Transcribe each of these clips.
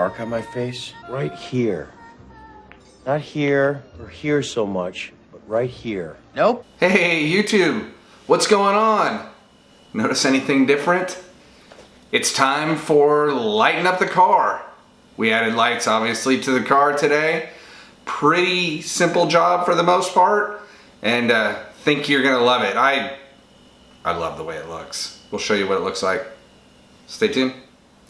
mark on my face? Right here. Not here or here so much, but right here. Nope. Hey, YouTube, what's going on? Notice anything different? It's time for lighten up the car. We added lights, obviously, to the car today. Pretty simple job for the most part, and think you're gonna love it. I love the way it looks. We'll show you what it looks like. Stay tuned.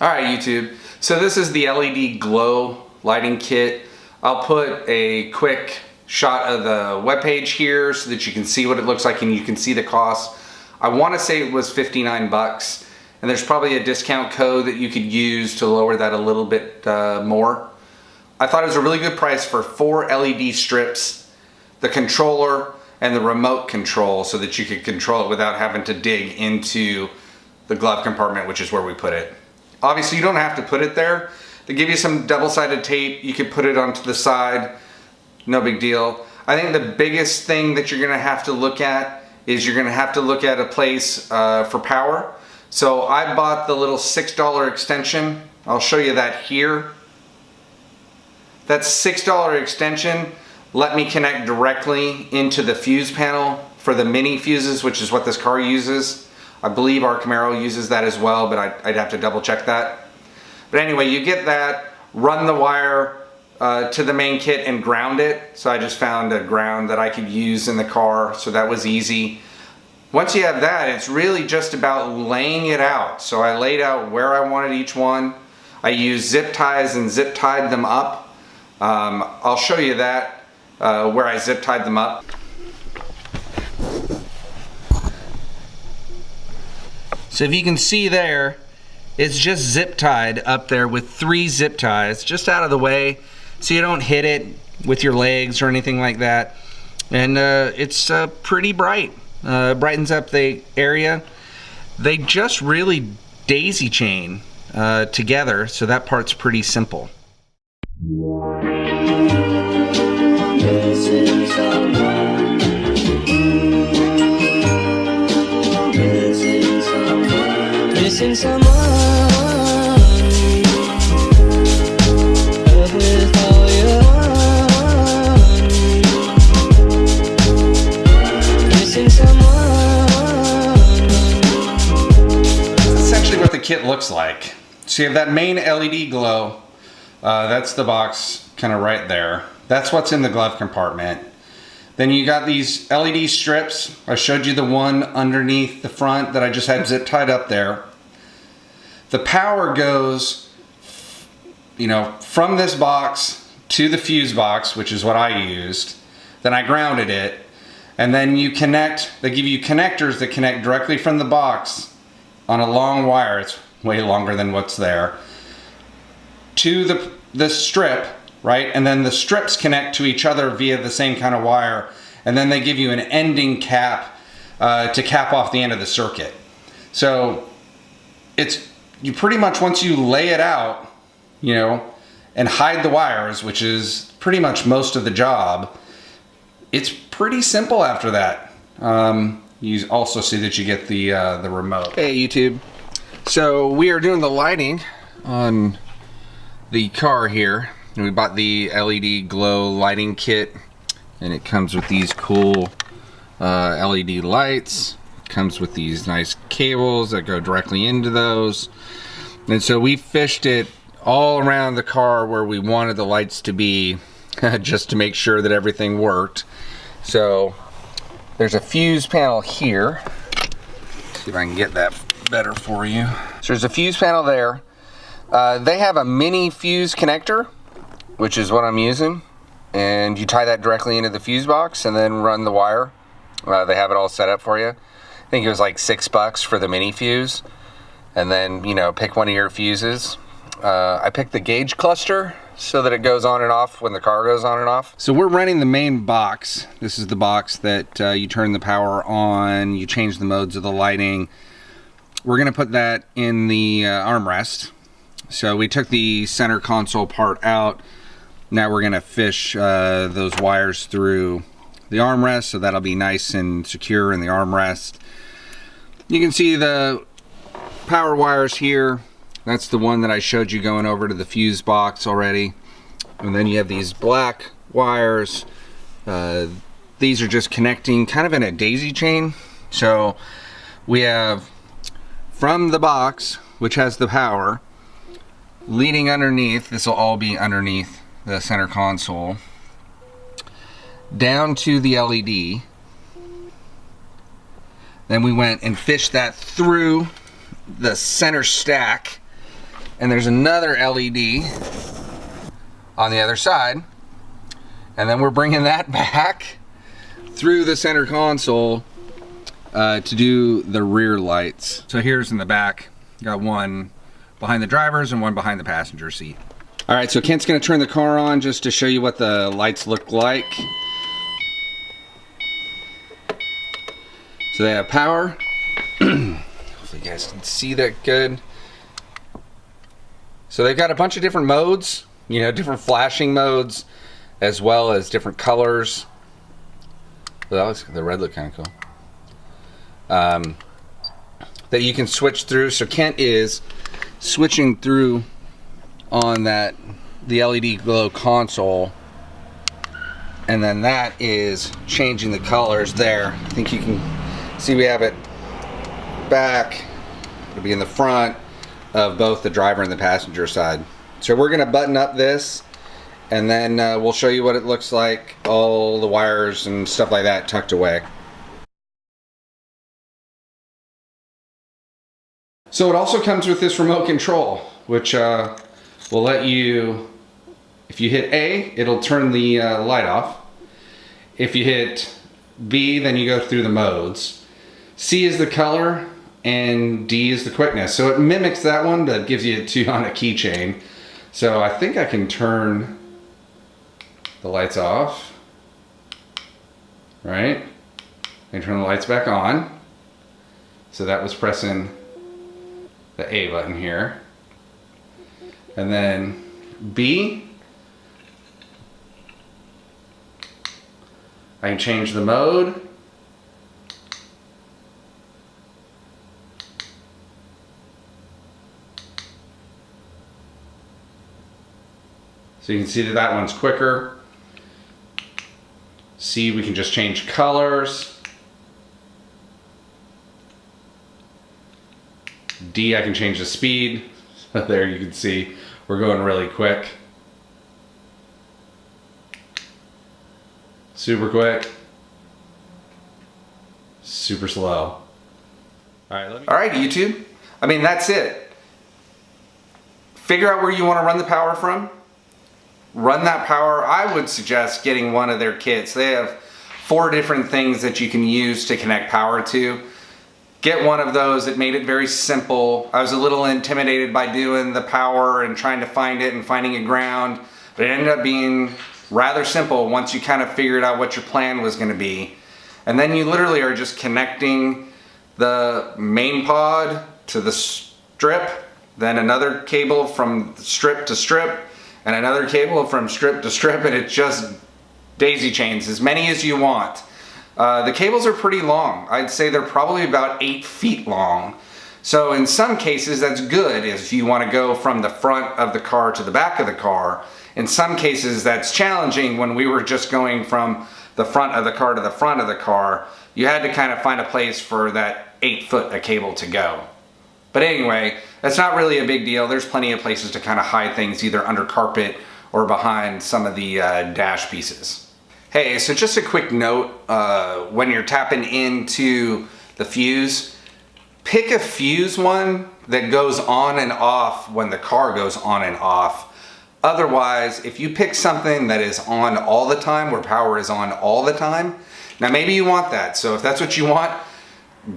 All right, YouTube. So this is the LED glow lighting kit. I'll put a quick shot of the webpage here so that you can see what it looks like and you can see the cost. I want to say it was 59 bucks, and there's probably a discount code that you could use to lower that a little bit more. I thought it was a really good price for 4 LED strips, the controller, and the remote control so that you could control it without having to dig into the glove compartment, which is where we put it. Obviously, you don't have to put it there. They give you some double-sided tape. You could put it onto the side. No big deal. I think the biggest thing that you're gonna have to look at is you're gonna have to look at a place for power. So I bought the little $6 extension. I'll show you that here. That $6 extension let me connect directly into the fuse panel for the mini fuses, which is what this car uses. I believe our Camaro uses that as well, but I'd have to double check that. But anyway, you get that, run the wire to the main kit and ground it. So I just found a ground that I could use in the car, so that was easy. Once you have that, it's really just about laying it out. So I laid out where I wanted each one. I used zip ties and zip tied them up. I'll show you that, where I zip tied them up. So if you can see there, it's just zip tied up there with 3 zip ties just out of the way so you don't hit it with your legs or anything like that. And it's pretty bright. Brightens up the area. They just really daisy chain together, so that part's pretty simple. Missing someone, love with all your heart. Missing someone. That's essentially what the kit looks like. So you have that main LED glow. That's the box kind of right there. That's what's in the glove compartment. Then you got these LED strips. I showed you the one underneath the front that I just had zip tied up there. The power goes, you know, from this box to the fuse box, which is what I used. Then I grounded it, and then you connect. They give you connectors that connect directly from the box on a long wire. It's way longer than what's there, to the strip, right? And then the strips connect to each other via the same kind of wire, and then they give you an ending cap to cap off the end of the circuit. So you pretty much, once you lay it out, you know, and hide the wires, which is pretty much most of the job, it's pretty simple after that. You also see that you get the remote. Hey YouTube, so we are doing the lighting on the car here. We bought the LED glow lighting kit, and it comes with these cool LED lights. It comes with these nice cables that go directly into those. And so we fished it all around the car where we wanted the lights to be, just to make sure that everything worked. So there's a fuse panel here. See if I can get that better for you. So there's a fuse panel there. They have a mini fuse connector, which is what I'm using. And you tie that directly into the fuse box and then run the wire. They have it all set up for you. I think it was like $6 for the mini fuse. And then, you know, pick one of your fuses. I picked the gauge cluster so that it goes on and off when the car goes on and off. So we're running the main box. This is the box that you turn the power on, you change the modes of the lighting. We're gonna put that in the armrest. So we took the center console part out. Now we're gonna fish those wires through the armrest, so that'll be nice and secure in the armrest. You can see the power wires here That's the one that I showed you going over to the fuse box already. And then you have these black wires. These are just connecting kind of in a daisy chain. So we have from the box, which has the power, leading underneath, this will all be underneath the center console, down to the LED. Then we went and fished that through the center stack, and there's another LED on the other side, and then we're bringing that back through the center console to do the rear lights. So here's in the back, got one behind the driver's and one behind the passenger seat. All right, so Kent's gonna turn the car on just to show you what the lights look like. So they have power. Hopefully you guys can see that good. So they've got a bunch of different modes, you know, different flashing modes, as well as different colors. So that looks, the red look kind of cool. That you can switch through. So Kent is switching through on that, the LED glow console, and then that is changing the colors there. I think you can see we have it back, it'll be in the front of both the driver and the passenger side. So we're gonna button up this, and then we'll show you what it looks like, all the wires and stuff like that tucked away. So it also comes with this remote control, which will let you, if you hit A, it'll turn the light off. If you hit B, then you go through the modes. C is the color, and D is the quickness. So it mimics that one, but gives you two on a keychain. So I think I can turn the lights off, right? And turn the lights back on. So that was pressing the A button here. And then B, I can change the mode. So you can see that that one's quicker. C, we can just change colors. D, I can change the speed. So there you can see we're going really quick. Super quick. Super slow. All right, YouTube. I mean, that's it. Figure out where you want to run the power from. Run that power. I would suggest getting one of their kits. They have 4 different things that you can use to connect power to. Get one of those. It made it very simple. I was a little intimidated by doing the power and trying to find it and finding a ground, but it ended up being rather simple once you kind of figured out what your plan was going to be. And then you literally are just connecting the main pod to the strip, then another cable from strip to strip, and another cable from strip to strip, and it just daisy chains as many as you want. The cables are pretty long. I'd say they're probably about 8 feet long. So in some cases that's good if you want to go from the front of the car to the back of the car. In some cases that's challenging. When we were just going from the front of the car to the front of the car, you had to kind of find a place for that 8 foot of cable to go. But anyway, that's not really a big deal. There's plenty of places to kind of hide things either under carpet or behind some of the dash pieces. Hey, so just a quick note, when you're tapping into the fuse, pick a fuse one that goes on and off when the car goes on and off. Otherwise, if you pick something that is on all the time, where power is on all the time, now maybe you want that. So if that's what you want,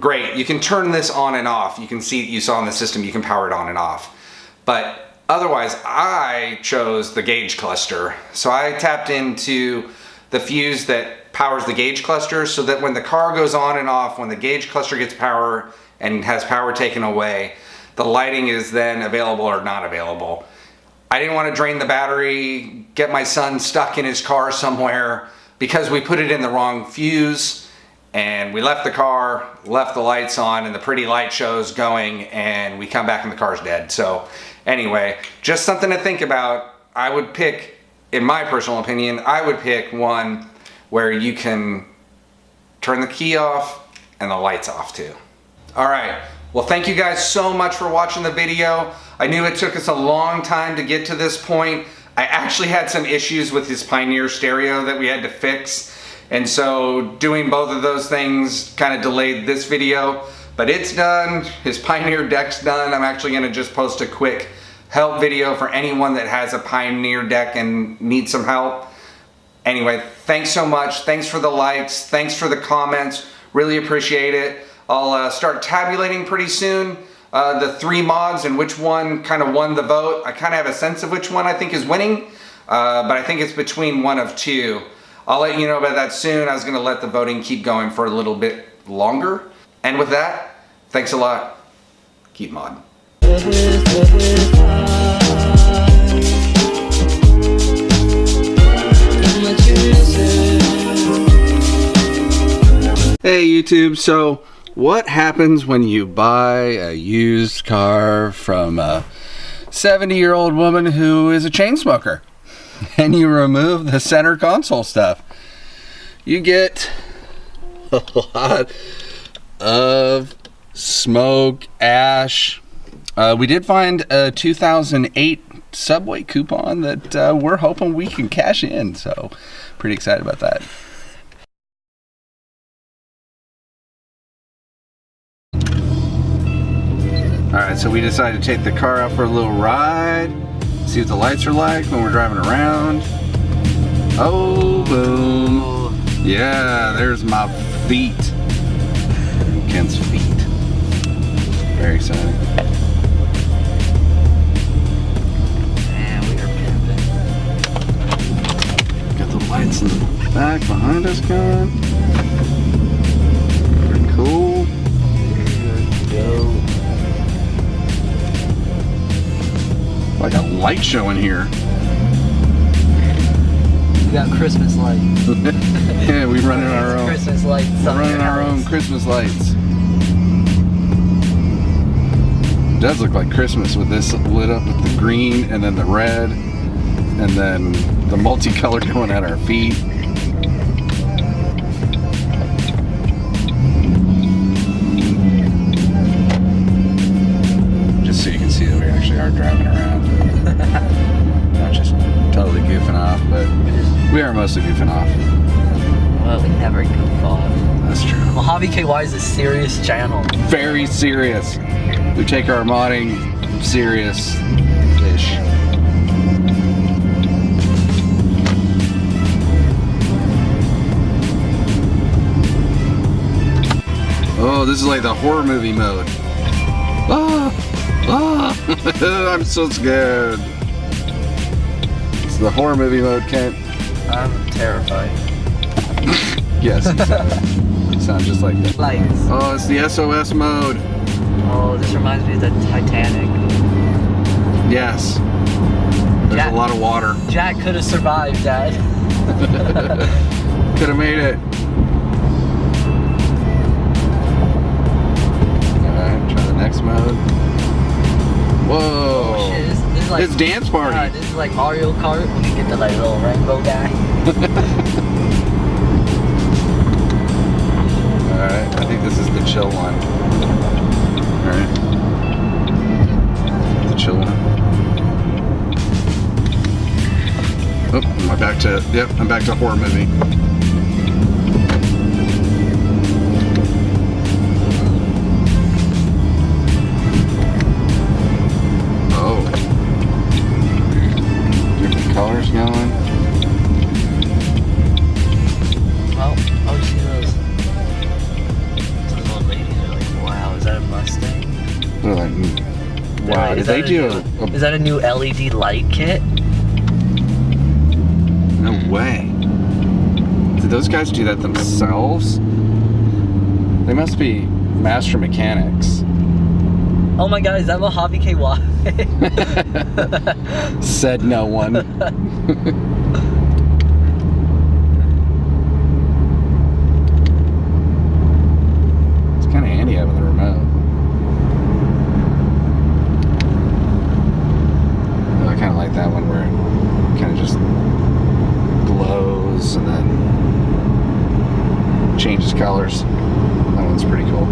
great. You can turn this on and off. You can see, you saw in the system, you can power it on and off. But otherwise, I chose the gauge cluster. So I tapped into the fuse that powers the gauge cluster so that when the car goes on and off, when the gauge cluster gets power and has power taken away, the lighting is then available or not available. I didn't want to drain the battery, get my son stuck in his car somewhere because we put it in the wrong fuse, and we left the car, left the lights on, and the pretty light show's going, and we come back and the car's dead. So anyway, just something to think about. I would pick, in my personal opinion, I would pick one where you can turn the key off and the lights off too. All right, well, thank you guys so much for watching the video. I knew it took us a long time to get to this point. I actually had some issues with his Pioneer stereo that we had to fix. And so doing both of those things kind of delayed this video, but it's done. His Pioneer deck's done. I'm actually gonna just post a quick help video for anyone that has a Pioneer deck and needs some help. Anyway, thanks so much. Thanks for the likes. Thanks for the comments. Really appreciate it. I'll start tabulating pretty soon the 3 mods and which one kind of won the vote. I kind of have a sense of which one I think is winning, but I think it's between one of 2. I'll let you know about that soon. I was gonna let the voting keep going for a little bit longer. And with that, thanks a lot. Keep modding. Hey YouTube, so what happens when you buy a used car from a 70-year-old woman who is a chain smoker? And you remove the center console stuff, you get a lot of smoke, ash. We did find a 2008 Subway coupon that we're hoping we can cash in, so pretty excited about that. Alright, so we decided to take the car out for a little ride. See what the lights are like when we're driving around. Oh, boom. Yeah, there's my feet. Ken's feet. Very exciting. Man, we are pimping. Got the lights in the back behind us going. Pretty cool. Go. Like a light show in here. We got Christmas lights. Yeah, we running our own. Christmas lights. We're running our own Christmas lights. It does look like Christmas with this lit up with the green and then the red and then the multicolor going at our feet. Just so you can see that we actually are driving around. Not just totally goofing off, but we are mostly goofing off. Well, we never goof off. That's true. Mojave KY is a serious channel. Very serious. We take our modding serious-ish. Oh, this is like the horror movie mode. Ah! Ah! I'm so scared. It's the horror movie mode, Kent. I'm terrified. Yes, you sound just like that. Lights. Oh, it's the SOS mode. Oh, this reminds me of the Titanic. Yes. There's Jack, a lot of water. Jack could have survived, Dad. Could have made it. Alright, try the next mode. Whoa. Oh, shit, this is like, It's dance party. This is like Mario Kart when you get the like little rainbow guy. Alright, I think this is the chill one. Alright. The chill one. Oh, am I back to, yep, I'm back to horror movie. Oh. Different colors going. Well, oh, you see those old ladies are like, wow, is that a Mustang? They're like, wow, did they do Is that a new LED light kit? No way. Did those guys do that themselves? They must be master mechanics. Oh my god, is that Mojave KY? Said no one. you have with the remote. I kind of like that one where it kind of just glows and then changes colors. That one's pretty cool.